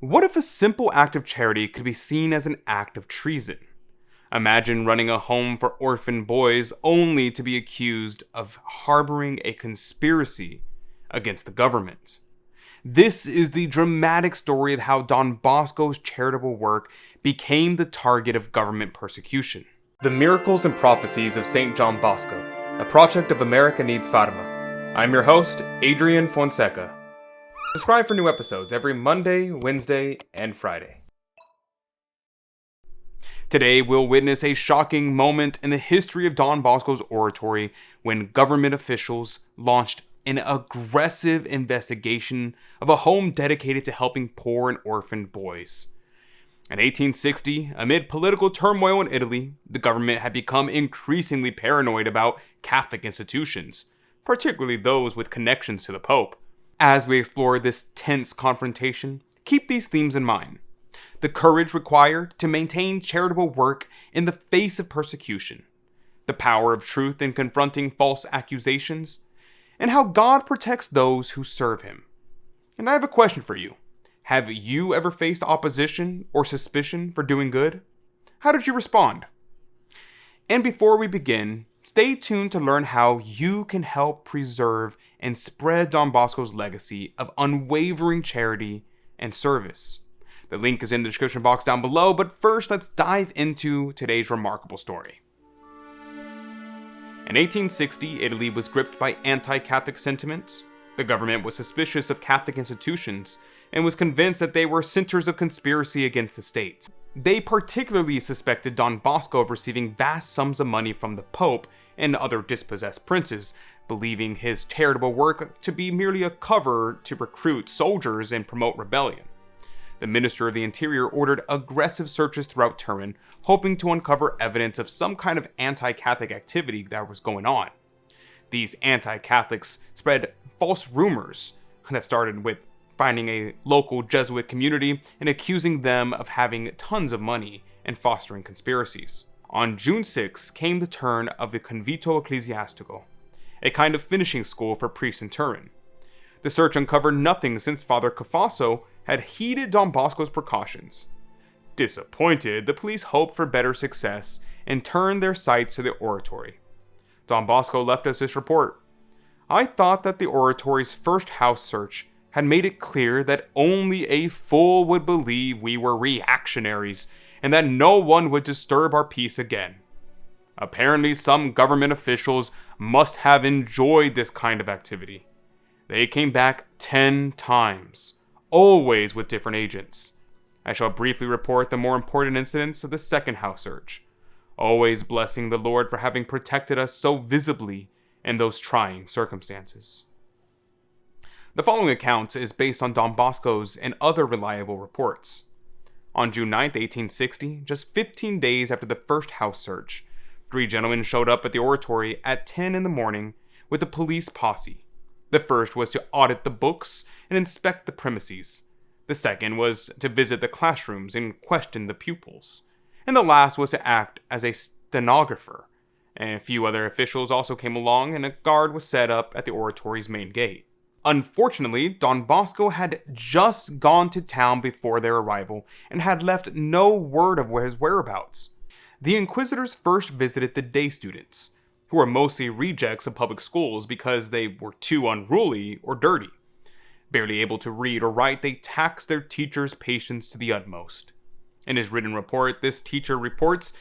What if a simple act of charity could be seen as an act of treason? Imagine running a home for orphaned boys only to be accused of harboring a conspiracy against the government. This is the dramatic story of how Don Bosco's charitable work became the target of government persecution. The Miracles and Prophecies of St. John Bosco, a project of America Needs Fatima. I'm your host, Adrian Fonseca. Subscribe for new episodes every Monday, Wednesday, and Friday. Today, we'll witness a shocking moment in the history of Don Bosco's oratory when government officials launched an aggressive investigation of a home dedicated to helping poor and orphaned boys. In 1860, amid political turmoil in Italy, the government had become increasingly paranoid about Catholic institutions, particularly those with connections to the Pope. As we explore this tense confrontation, keep these themes in mind. The courage required to maintain charitable work in the face of persecution, the power of truth in confronting false accusations, and how God protects those who serve him. And I have a question for you. Have you ever faced opposition or suspicion for doing good? How did you respond? And before we begin, stay tuned to learn how you can help preserve and spread Don Bosco's legacy of unwavering charity and service. The link is in the description box down below, but first let's dive into today's remarkable story. In 1860, Italy was gripped by anti-Catholic sentiments. The government was suspicious of Catholic institutions and was convinced that they were centers of conspiracy against the state. They particularly suspected Don Bosco of receiving vast sums of money from the Pope and other dispossessed princes, believing his charitable work to be merely a cover to recruit soldiers and promote rebellion. The Minister of the Interior ordered aggressive searches throughout Turin, hoping to uncover evidence of some kind of anti-Catholic activity that was going on. These anti-Catholics spread false rumors that started with finding a local Jesuit community and accusing them of having tons of money and fostering conspiracies. On June 6 came the turn of the Convito Ecclesiastico, a kind of finishing school for priests in Turin. The search uncovered nothing since Father Cafasso had heeded Don Bosco's precautions. Disappointed, the police hoped for better success and turned their sights to the oratory. Don Bosco left us this report. I thought that the oratory's first house search had made it clear that only a fool would believe we were reactionaries and that no one would disturb our peace again. Apparently, some government officials must have enjoyed this kind of activity. They came back 10 times, always with different agents. I shall briefly report the more important incidents of the second house search, always blessing the Lord for having protected us so visibly in those trying circumstances. The following account is based on Don Bosco's and other reliable reports. On June 9, 1860, just 15 days after the first house search, 3 gentlemen showed up at the oratory at 10 in the morning with a police posse. The first was to audit the books and inspect the premises. The second was to visit the classrooms and question the pupils. And the last was to act as a stenographer. And a few other officials also came along, and a guard was set up at the oratory's main gate. Unfortunately, Don Bosco had just gone to town before their arrival and had left no word of his whereabouts. The inquisitors first visited the day students, who were mostly rejects of public schools because they were too unruly or dirty. Barely able to read or write, they taxed their teacher's patience to the utmost. In his written report, this teacher reports,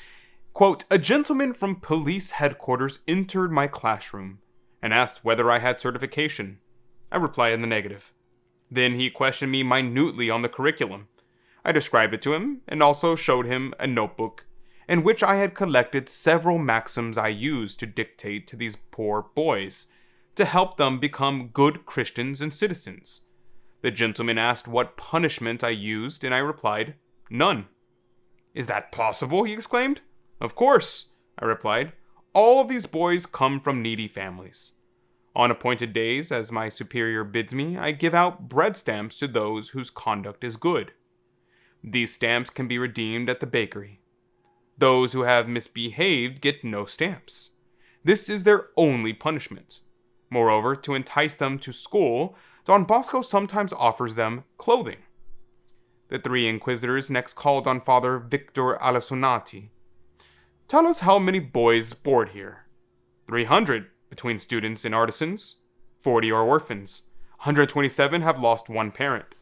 quote, "A gentleman from police headquarters entered my classroom and asked whether I had certification. I replied in the negative. Then he questioned me minutely on the curriculum. I described it to him and also showed him a notebook in which I had collected several maxims I used to dictate to these poor boys to help them become good Christians and citizens. The gentleman asked what punishment I used, and I replied, none. 'Is that possible?' he exclaimed. 'Of course,' I replied. 'All of these boys come from needy families. On appointed days, as my superior bids me, I give out bread stamps to those whose conduct is good. These stamps can be redeemed at the bakery. Those who have misbehaved get no stamps. This is their only punishment. Moreover, to entice them to school, Don Bosco sometimes offers them clothing. The three inquisitors next called on Father Victor Alessonati. "Tell us how many boys board here." 300 between students and artisans. 40 are orphans. 127 have lost one parent.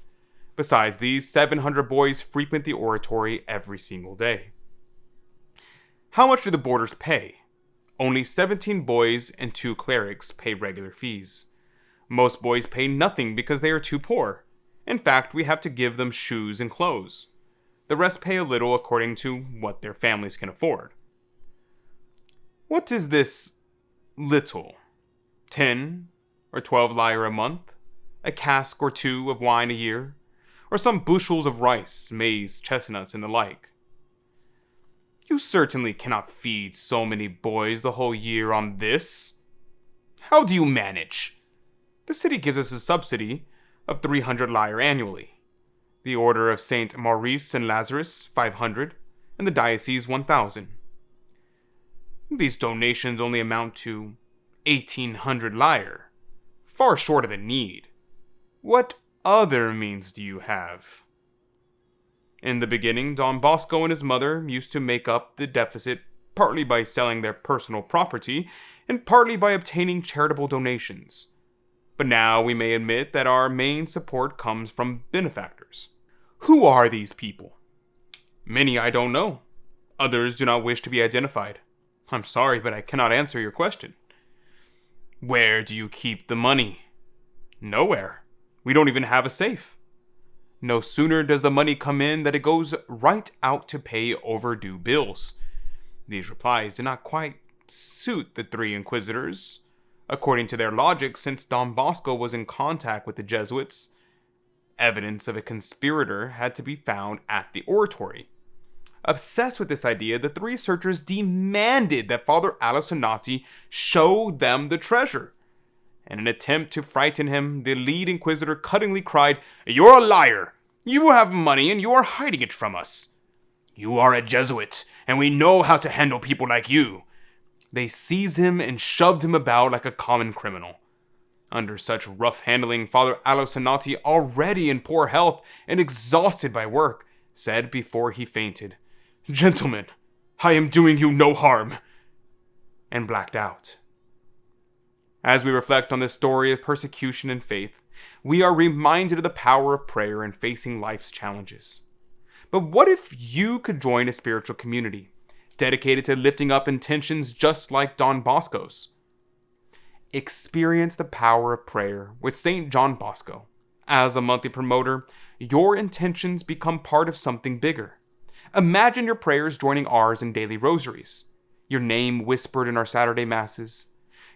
Besides these, 700 boys frequent the oratory every single day. How much do the boarders pay? Only 17 boys and 2 clerics pay regular fees. Most boys pay nothing because they are too poor. In fact, we have to give them shoes and clothes. The rest pay a little according to what their families can afford. What is this little? 10 or 12 lire a month? A cask or 2 of wine a year? Or some bushels of rice, maize, chestnuts, and the like? You certainly cannot feed so many boys the whole year on this. How do you manage? The city gives us a subsidy of 300 lire annually. The Order of St. Maurice and Lazarus, 500, and the diocese, 1,000. These donations only amount to 1,800 lire, far short of the need. What other means do you have? In the beginning, Don Bosco and his mother used to make up the deficit partly by selling their personal property and partly by obtaining charitable donations. But now we may admit that our main support comes from benefactors. Who are these people? Many I don't know. Others do not wish to be identified. I'm sorry, but I cannot answer your question. Where do you keep the money? Nowhere. We don't even have a safe. No sooner does the money come in than it goes right out to pay overdue bills. These replies did not quite suit the three inquisitors. According to their logic, since Don Bosco was in contact with the Jesuits, evidence of a conspirator had to be found at the oratory. Obsessed with this idea, the three searchers demanded that Father Alessonati show them the treasure. In an attempt to frighten him, the lead inquisitor cuttingly cried, "You're a liar! You have money and you are hiding it from us. You are a Jesuit, and we know how to handle people like you." They seized him and shoved him about like a common criminal. Under such rough handling, Father Alessonati, already in poor health and exhausted by work, said before he fainted, "Gentlemen, I am doing you no harm," and blacked out. As we reflect on this story of persecution and faith, we are reminded of the power of prayer in facing life's challenges. But what if you could join a spiritual community dedicated to lifting up intentions just like Don Bosco's? Experience the power of prayer with St. John Bosco. As a monthly promoter, your intentions become part of something bigger. Imagine your prayers joining ours in daily rosaries, your name whispered in our Saturday masses.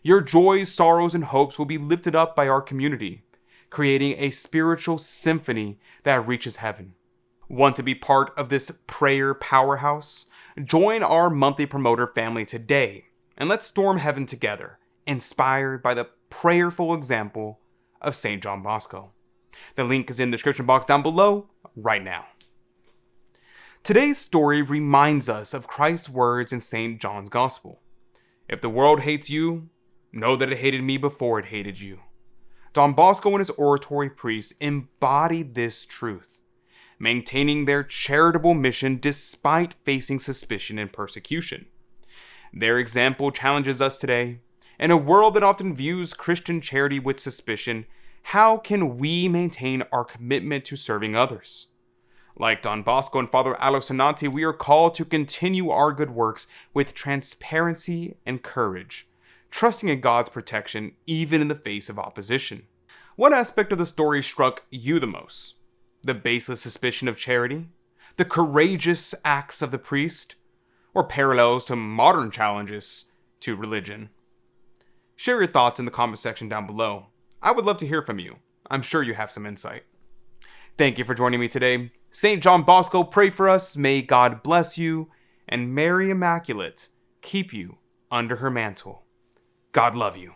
Your joys, sorrows, and hopes will be lifted up by our community, creating a spiritual symphony that reaches heaven. Want to be part of this prayer powerhouse? Join our monthly promoter family today, and let's storm heaven together, inspired by the prayerful example of St. John Bosco. The link is in the description box down below right now. Today's story reminds us of Christ's words in St. John's Gospel. If the world hates you, know that it hated me before it hated you. Don Bosco and his oratory priests embodied this truth, maintaining their charitable mission despite facing suspicion and persecution. Their example challenges us today. In a world that often views Christian charity with suspicion, how can we maintain our commitment to serving others? Like Don Bosco and Father Alessonati, we are called to continue our good works with transparency and courage, trusting in God's protection even in the face of opposition. What aspect of the story struck you the most? The baseless suspicion of charity? The courageous acts of the priest? Or parallels to modern challenges to religion? Share your thoughts in the comment section down below. I would love to hear from you. I'm sure you have some insight. Thank you for joining me today. St. John Bosco, pray for us. May God bless you, and Mary Immaculate keep you under her mantle. God love you.